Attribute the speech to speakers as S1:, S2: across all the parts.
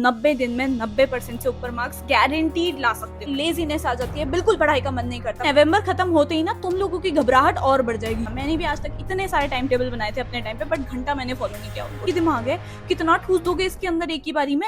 S1: 90 दिन में 90% से ऊपर मार्क्स गारंटीड ला सकते हो। लेजीनेस आ जाती है, बिल्कुल पढ़ाई का मन नहीं करता। नवंबर खत्म होते ही ना तुम लोगों की घबराहट और बढ़ जाएगी। मैंने भी आज तक इतने सारे टाइम टेबल बनाए थे अपने टाइम पे, बट घंटा मैंने फॉलो नहीं किया उनको। दिमाग है, कितना ठूस दोगे इसके अंदर एक ही बारी में।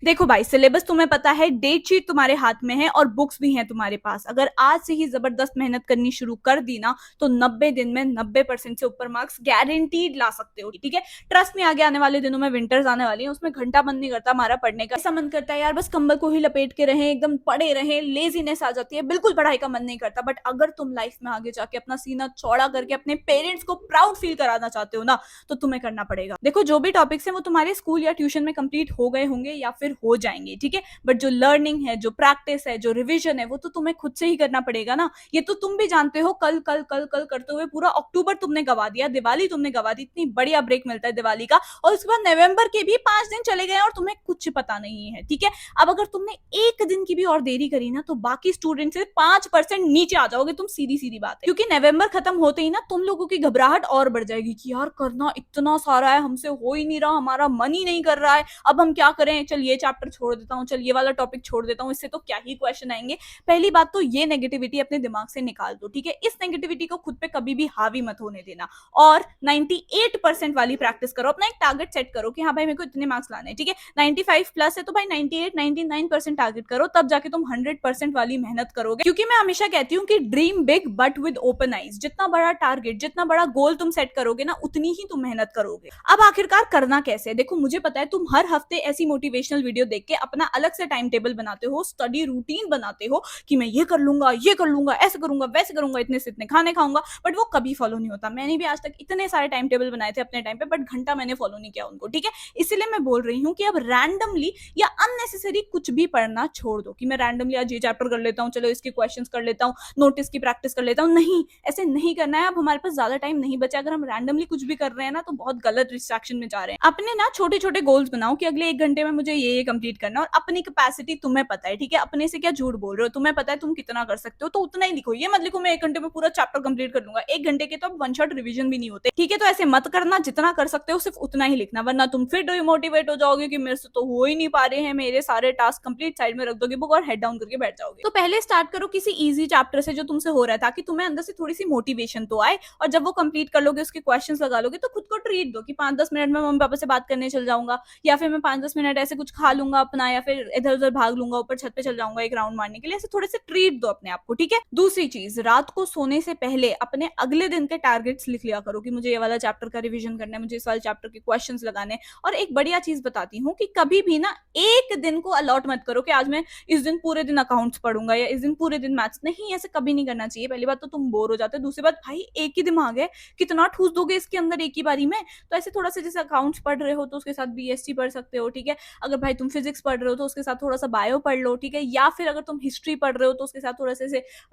S1: देखो भाई, सिलेबस तुम्हें पता है, डेट शीट तुम्हारे हाथ में है और बुक्स भी हैं तुम्हारे पास। अगर आज से ही जबरदस्त मेहनत करनी शुरू कर दी ना तो 90 दिन में 90% से ऊपर मार्क्स गारंटीड ला सकते हो। ठीक है, ट्रस्ट में। आगे आने वाले दिनों में विंटर्स आने वाली है, उसमें घंटा मन नहीं करता हमारा पढ़ने का। ऐसा मन करता है यार बस कंबल को ही लपेट के रहे, एकदम पड़े रहे। लेजीनेस आ जाती है, बिल्कुल पढ़ाई का मन नहीं करता। बट अगर तुम लाइफ में आगे जाके अपना सीना चौड़ा करके अपने पेरेंट्स को प्राउड फील कराना चाहते हो ना, तो तुम्हें करना पड़ेगा। देखो, जो भी टॉपिक्स हैं वो तुम्हारे स्कूल या ट्यूशन में कंप्लीट हो गए होंगे या फिर हो जाएंगे, ठीक है। बट जो लर्निंग है, जो प्रैक्टिस है, जो रिवीजन है, वो तो तुम्हें खुद से ही करना पड़ेगा ना। ये तो तुम भी जानते हो, कल कल कल कल करते हुए पूरा अक्टूबर तुमने गवा दिया, दिवाली तुमने गवा दी। इतनी बढ़िया ब्रेक मिलता है दिवाली का, और उसके बाद नवंबर के भी 5 दिन चले गए और तुम्हें कुछ पता नहीं है, ठीक है। अब अगर तुमने एक दिन की भी और देरी करी ना तो बाकी स्टूडेंट से 5% नीचे आ जाओगे तुम, सीधी सीधी बात है। क्योंकि नवंबर खत्म होते ही ना तुम लोगों की घबराहट और बढ़ जाएगी कि यार करना इतना सारा है, हमसे हो ही नहीं रहा, हमारा मन ही नहीं कर रहा है, अब हम क्या करें, चल ये चैप्टर छोड़ देता हूँ, चल ये वाला टॉपिक छोड़ देता हूँ, इससे तो क्या ही क्वेश्चन आएंगे। पहली बात तो ये नेगेटिविटी अपने दिमाग से निकाल दो, ठीक है। इस नेगेटिविटी को खुद पे कभी भी हावी मत होने देना, और 98% वाली प्रैक्टिस करो। अपना एक टारगेट सेट करो कि हाँ भाई मेरे को इतने मार्क्स लाने हैं, ठीक है। 95 प्लस है तो भाई 98 99% टारगेट करो, तब जाके तुम 100% वाली मेहनत करोगे। क्योंकि मैं हमेशा कहती हूँ कि dream big but with open eyes. जितना बड़ा टारगेट, जितना बड़ा गोल तुम सेट करोगे ना, उतनी ही तुम मेहनत करोगे। अब आखिरकार करना कैसे है, देखो मुझे पता है तुम हर हफ्ते ऐसी मोटिवेशनल वीडियो देख के अपना अलग से टाइम टेबल बनाते हो, स्टडी रूटीन बनाते हो कि मैं ये कर लूंगा, ऐसे करूंगा, वैसे करूंगा, इतने से इतने खाने खाऊंगा, बट वो कभी फॉलो नहीं होता। मैंने भी आज तक इतने सारे टाइम टेबल बनाए थे अपने टाइम पे, बट घंटा मैंने फॉलो नहीं किया उनको, ठीक है। इसलिए मैं बोल रही हूँ कि अब रैंडमली या अननेसेसरी कुछ भी पढ़ना छोड़ दो कि मैं रैंडमली आज ये चैप्टर कर लेता हूँ, चलो इसके क्वेश्चंस कर लेता हूँ, नोटिस की प्रैक्टिस कर लेता हूँ। नहीं, ऐसे नहीं करना है। अब हमारे पास ज्यादा टाइम नहीं बचा। अगर हम रैंडमली कुछ भी कर रहे हैं ना तो बहुत गलत डिस्ट्रैक्शन में जा रहे हैं। अपने ना छोटे छोटे गोल्स बनाओ कि अगले 1 घंटे में मुझे ये कंप्लीट करना है, और अपनी कैपेसिटी तुम्हें पता है, ठीक है। अपने से क्या झूठ बोल रहे हो, तुम्हें पता है तुम कितना कर सकते हो, तो उतना ही लिखो। ये मत लिखो मैं 1 घंटे में पूरा चैप्टर कंप्लीट कर लूंगा। 1 घंटे के तो अब वन शॉट रिवीजन भी नहीं होते, ठीक है। तो ऐसे मत करना, जितना कर सकते हो सिर्फ उतना ही लिखना, वरना तुम फिर डिमोटिवेट हो जाओगे कि मेरे से तो हो ही नहीं पा रहे हैं, मेरे सारे टास्क कंप्लीट, साइड में रख दोगे बुक और हेड डाउन करके बैठ जाओगे। तो पहले स्टार्ट करो किसी इजी चैप्टर से जो तुमसे हो रहा है, ताकि तुम्हें अंदर से थोड़ी सी मोटिवेशन तो आए, और जब वो कंप्लीट कर लोगे, उसके क्वेश्चंस लगा लोगे, तो खुद को ट्रीट दो कि 5-10 मिनट में मम्मी पापा से बात करने चल जाऊंगा, या फिर मैं 5-10 मिनट ऐसे कुछ खा लूंगा अपना, या फिर इधर उधर भाग लूंगा, ऊपर छत पे चल जाऊंगा एक राउंड मारने के लिए। ऐसे थोड़े से ट्रीट दो अपने आप को, ठीक है। दूसरी चीज, रात को सोने से पहले अपने अगले दिन के टारगेट्स लिख लिया करो कि मुझे ये वाला चैप्टर का रिवीजन करना है, मुझे इस वाले चैप्टर के क्वेश्चंस लगाने। और एक बढ़िया चीज बताती हूँ कि कभी भी ना एक दिन को अलॉट मत करो कि आज मैं इस दिन पूरे दिन अकाउंट्स पढ़ूंगा या इस दिन पूरे दिन मैथ्स। नहीं, ऐसे कभी नहीं करना चाहिए। पहली बात तो तुम बोर हो जाते हो, दूसरी बात भाई एक ही दिमाग है, कितना ठूस दोगे इसके अंदर एक ही बारी में। तो ऐसे थोड़ा सा, जैसे अकाउंट्स पढ़ रहे हो तो उसके साथ बीएसटी पढ़ सकते हो, ठीक है। अगर भाई तुम फिजिक्स पढ़ रहे हो तो उसके साथ थोड़ा सा बायो पढ़ लो, ठीक है। या फिर अगर तुम हिस्ट्री पढ़ रहे हो तो उसके साथ थोड़ा सा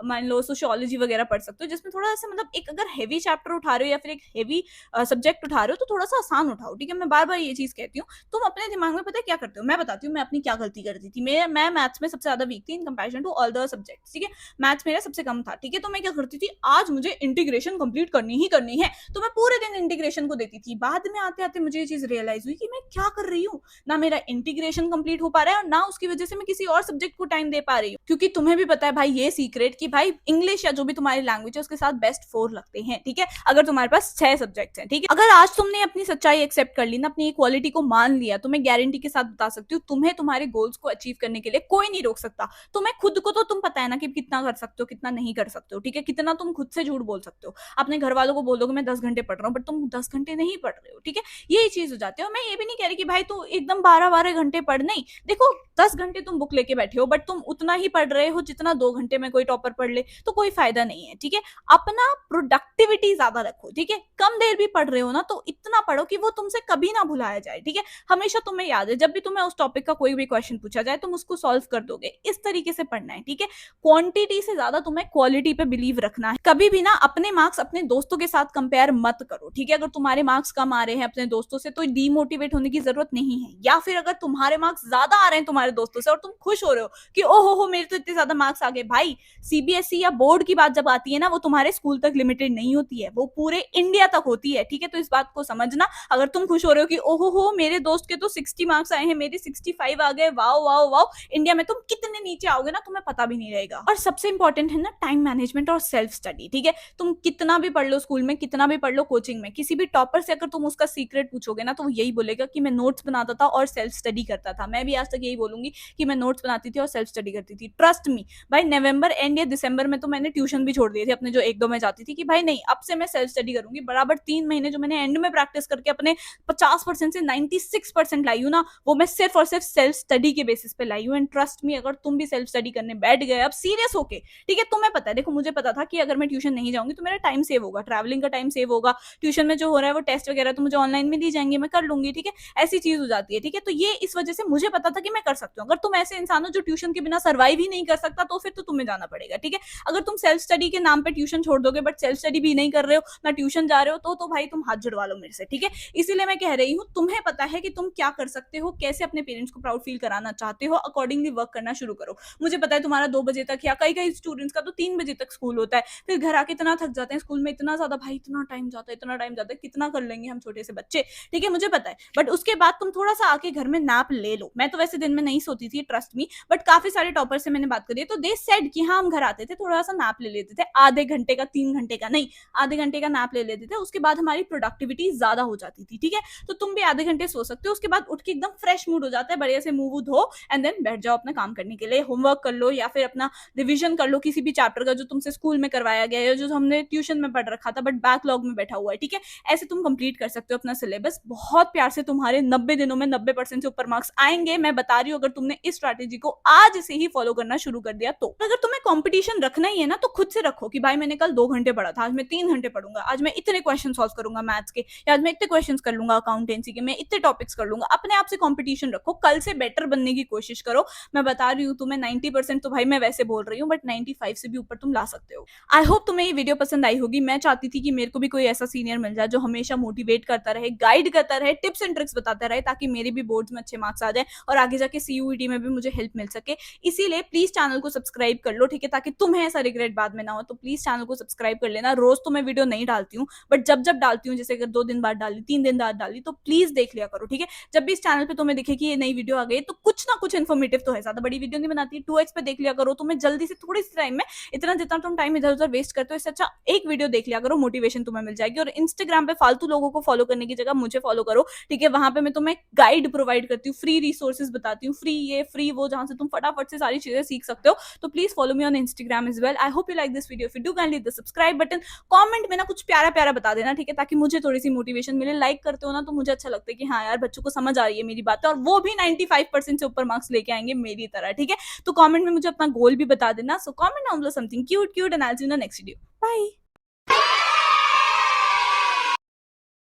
S1: मान लो सोशियोलॉजी वगैरह पढ़ सकते हो, जिसमें थोड़ा सा मतलब एक अगर हैवी चैप्टर उठा रहे हो या फिर एक हैवी सब्जेक्ट उठा रहे हो तो थोड़ा सा आसान उठाओ, ठीक है। मैं बार बार ये चीज कहती हूँ। तुम अपने दिमाग में पता है क्या करते हो, मैं बताती हूँ मैं अपनी क्या गलती करती थी। मैं मैथ्स में सबसे ज्यादा वीक थी in comparison to all the subjects, ठीक है। मैथ्स मेरा सबसे कम था, ठीक है। तो मैं क्या करती थी, आज मुझे इंटीग्रेशन कंप्लीट करनी ही करनी है, तो मैं पूरे दिन इंटीग्रेशन को देती थी। बाद में आते आते मुझे ये चीज रियलाइज हुई कि मैं क्या कर रही हूँ, ना मेरा इंटीग्रेशन कंप्लीट हो पा रहा है और ना उसकी वजह से मैं किसी और सब्जेक्ट को टाइम दे पा रही हूँ। क्योंकि तुम्हें भी पता है भाई ये सीक्रेट कि भाई इंग्लिश या जो भी तुम्हारी लैंग्वेज है उसके साथ बेस्ट 4 लगते हैं, ठीक है। अगर तुम्हारे पास 6 सब्जेक्ट्स हैं, ठीक है। अगर आज तुमने अपनी सच्चाई एक्सेप्ट कर ली ना, अपनी क्वालिटी को मान लिया, तो मैं गारंटी के साथ बता सकती हूँ तुम्हें तुम्हारे गोल्स को अचीव करने के लिए कोई नहीं रोक सकता। तुम्हें खुद को तो तुम पता है ना कि कितना कर सकते हो, कितना नहीं कर सकते हो, ठीक है। कितना तुम खुद से झूठ बोल सकते हो। अपने घर वालों को बोल दोगे मैं 10 घंटे पढ़ रहा हूँ, बट तुम 10 घंटे नहीं पढ़ रहे हो, ठीक है। यही चीज हो जाती है। और मैं ये भी नहीं कह रही कि भाई तू एकदम 12-12 घंटे पढ़, नहीं। देखो 10 घंटे तुम बुक लेके बैठे हो, बट तुम उतना ही पढ़ रहे हो जितना 2 घंटे में कोई टॉपर पढ़ ले, तो कोई फायदा नहीं है, ठीक है। अपना प्रोडक्टिविटी ज्यादा रखो, ठीक है। कम देर भी पढ़ रहे हो ना तो इतना पढ़ो कि वो तुमसे कभी ना भुलाया जाए, ठीक है। हमेशा तुम्हें याद है, जब भी तुम्हें उस टॉपिक का कोई भी क्वेश्चन पूछा जाए तुम उसको सॉल्व कर दोगे। इस तरीके से पढ़ना है, ठीक है। क्वांटिटी से ज्यादा तुम्हें क्वालिटी पे बिलीव रखना है। कभी भी ना अपने मार्क्स अपने दोस्तों के साथ कंपेयर मत करो, ठीक है। अगर तुम्हारे मार्क्स कम आ रहे हैं अपने दोस्तों से तो डीमोटिवेट होने की जरूरत नहीं है। या फिर अगर तुम्हारे मार्क्स ज्यादा आ रहे हैं तुम्हारे दोस्तों से और तुम खुश हो रहे हो कि ओहो हो मेरे तो इतने ज्यादा मार्क्स आ गए, भाई सीबीएसई या बोर्ड की बात जब आती है ना, वो तुम्हारे स्कूल तक लिमिटेड नहीं होती है, वो पूरे इंडिया तक होती है, ठीक है। तो इस बात को समझना। अगर तुम खुश हो रहे हो कि ओहो हो मेरे दोस्त के तो 60 मार्क्स आए हैं, मेरे 65 आ गए, वाओ वाओ वाओ। इंडिया में तुम कितने नीचे आओगे ना तुम्हें पता भी नहीं रहेगा। और सबसे इंपॉर्टेंट है ना टाइम मैनेजमेंट और सेल्फ स्टडी, ठीक है। तुम कितना भी पढ़ लो स्कूल में, कितना भी पढ़ लो कोचिंग में, किसी भी टॉपर से अगर तुम उसका सीक्रेट पूछोगे ना तो वो यही बोलेगा कि मैं नोट्स बनाता था और सेल्फ स्टडी करता था। मैं भी आज तक यही बोलूंगी कि मैं नोट्स बनाती थी और सेल्फ स्टडी करती थी। ट्रस्ट मी भाई, नवंबर एंड या दिसंबर में तो मैंने ट्यूशन भी छोड़ दिए थे अपने, जो 1-2 में जाती थी, कि भाई नहीं अब से मैं सेल्फ स्टडी करूंगी। बराबर 3 महीने जो मैंने एंड में प्रैक्टिस करके अपने 50% से 96% लाई हूँ ना, वो मैं सिर्फ और सिर्फ सेल्फ स्टडी के बेसिस पे लाई हूँ। एंड ट्रस्ट मी, अगर तुम भी सेल्फ स्टडी करने बैठ गए अब सीरियस होके, ठीक है, तुम्हें पता है, देखो मुझे पता था कि अगर मैं ट्यूशन नहीं जाऊंगी तो मेरा टाइम सेव होगा, ट्रैवलिंग का टाइम सेव होगा, ट्यूशन में जो हो रहा है वो टेस्ट वगैरह तो मुझे ऑनलाइन में दी जाएंगे, मैं कर लूंगी, ठीक है, ऐसी चीज हो जाती है, ठीक है। तो ये इस वजह से मुझे पता था कि मैं कर सकती हूँ। अगर तुम ऐसे इंसान हो जो ट्यूशन के बिना सर्वाइव ही नहीं कर सकता तो फिर तो तुम्हें जाना पड़ेगा, ठीक है। अगर तुम सेल्फ स्टडी के नाम पे ट्यूशन छोड़ दोगे बट सेल्फ स्टडी भी नहीं कर रहे हो ना ट्यूशन जा रहे हो तो भाई तुम हाथ जुड़वा लो मेरे से, ठीक है। इसीलिए मैं कह रही हूँ, तुम्हें पता है कि तुम क्या कर सकते हो, कैसे अपने पेरेंट्स को प्राउड फील कराना चाहते हो, अकॉर्डिंगली वर्क करना शुरू करो। मुझे पता है तुम्हारा 2 बजे तक या कई स्टूडेंट्स का तो 3 बजे तक स्कूल होता है, फिर घर आके इतना थक जाते हैं, स्कूल में इतना ज्यादा भाई इतना टाइम जाता है, इतना टाइम जाता है, कितना कर लेंगे हम छोटे से बच्चे, ठीक है, मुझे पता है। बट उसके बाद तुम थोड़ा सा आके घर में नैप ले लो। मैं तो वैसे दिन में नहीं सोती थी, ट्रस्ट मी, बट काफी सारे टॉपर से मैंने बात करी तो दे सेड कि हाँ हम घर आते थे, थोड़ा सा नैप ले लेते थे, आधे घंटे का, 3 घंटे का नहीं, आधे घंटे का नैप ले लेते थे, उसके बाद हमारी प्रोडक्टिविटी ज्यादा हो जाती थी, ठीक है। तो तुम भी आधे घंटे सो सकते हो, उसके बाद उठ के एकदम फ्रेश मूड हो जाता है, बढ़िया से मुंह धो एंड देन बैठ जाओ अपना काम करने के लिए, होमवर्क कर लो या फिर अपना रिविजन कर लो किसी भी चैप्टर का जो तुमसे स्कूल में करवाया गया है, जो हमने ट्यूशन में पढ़ रखा था बट बैकलॉग में बैठा हुआ है, ठीक है। ऐसे तुम कंप्लीट कर सकते हो अपना सिलेबस, बहुत प्यार से तुम्हारे 90 दिनों में 90% से ऊपर मार्क्स आएंगे। मैं बता रही हूँ, अगर तुमने इस स्ट्रैटेजी को आज से ही फॉलो करना शुरू कर दिया तो। अगर तुम्हें कंपटीशन रखना ही है ना तो खुद से रखो कि भाई मैंने कल 2 घंटे पढ़ा था, आज मैं 3 घंटे पढ़ूंगा, आज मैं इतने क्वेश्चन सॉल्व करूंगा मैथ्स के, या आज मैं इतने क्वेश्चन कर लूंगा अकाउंटेंसी के, मैं इतने टॉपिक्स कर लूंगा। अपने आप से कंपटीशन रखो, कल से बेटर बनने की कोशिश करो। मैं बता रही हूँ तुम्हें 90% तो भाई मैं वैसे बोल रही हूँ, बट 95 से भी ऊपर तुम ला सकते हो। आई होप तुम्हें ये वीडियो पसंद आई होगी। मैं चाहती थी कि मेरे को भी कोई ऐसा सीनियर मिल जाए जो हमेशा मोटिवेट करता रहे, गाइड करता रहे, टिप्स एंड ट्रिक्स बताता रहे, ताकि मेरे भी बोर्ड्स में अच्छे मार्क्स आ जाए और आगे जाके CUET में भी मुझे हेल्प मिल सके। इसीलिए प्लीज चैनल को सब्सक्राइब कर लो, ठीक है, ताकि तुम्हें ऐसा रिग्रेट बाद में ना हो। तो प्लीज चैनल को सब्सक्राइब कर लेना। रोज तो मैं वीडियो नहीं डालती हूँ, बट जब जब डालती हूँ, जैसे अगर 2 दिन बाद डाली, 3 दिन बाद डाली, तो प्लीज देख लिया करो, ठीक है। जब भी इस चैनल पे तुम्हें दिखे कि ये नई वीडियो आ गई तो कुछ ना कुछ इन्फॉर्मेटिव तो है, ज्यादा बड़ी वीडियो नहीं बनाती, 2x पे देख लिया करो। तुम्हें जल्दी से थोड़ी सी टाइम में, इतना जितना तुम टाइम इधर उधर वेस्ट करते हो, इससे अच्छा एक वीडियो देख लिया करो, मोटिवेशन तुम्हें मिल जाएगी। और इंस्टाग्राम पे फालतू लोगों को फॉलो करने की जगह मुझे फॉलो करो, ठीक है। वहां पे मैं तुम्हें गाइड प्रोवाइड करती हूँ, फ्री रिसोर्सेज बताती हूँ, फ्री ये फ्री वो, जहां से तुम फटाफट से सारी चीजें सीख सकते हो। तो please follow me on Instagram as well. I hope you like this video. If you do kindly hit the subscribe button, comment में ना कुछ प्यारा प्यारा बता देना, ठीक है, ताकि मुझे थोड़ी सी मोटिवेशन मिले। लाइक करते हो ना तो मुझे अच्छा लगता है कि हाँ यार बच्चों को समझ आ रही है मेरी बातें, और वो भी 95% से ऊपर मार्क्स लेके आएंगे मेरी तरह, ठीक है। तो कमेंट में मुझे अपना गोल भी बता देना। So comment down below something cute and I will see you in the next video. Bye.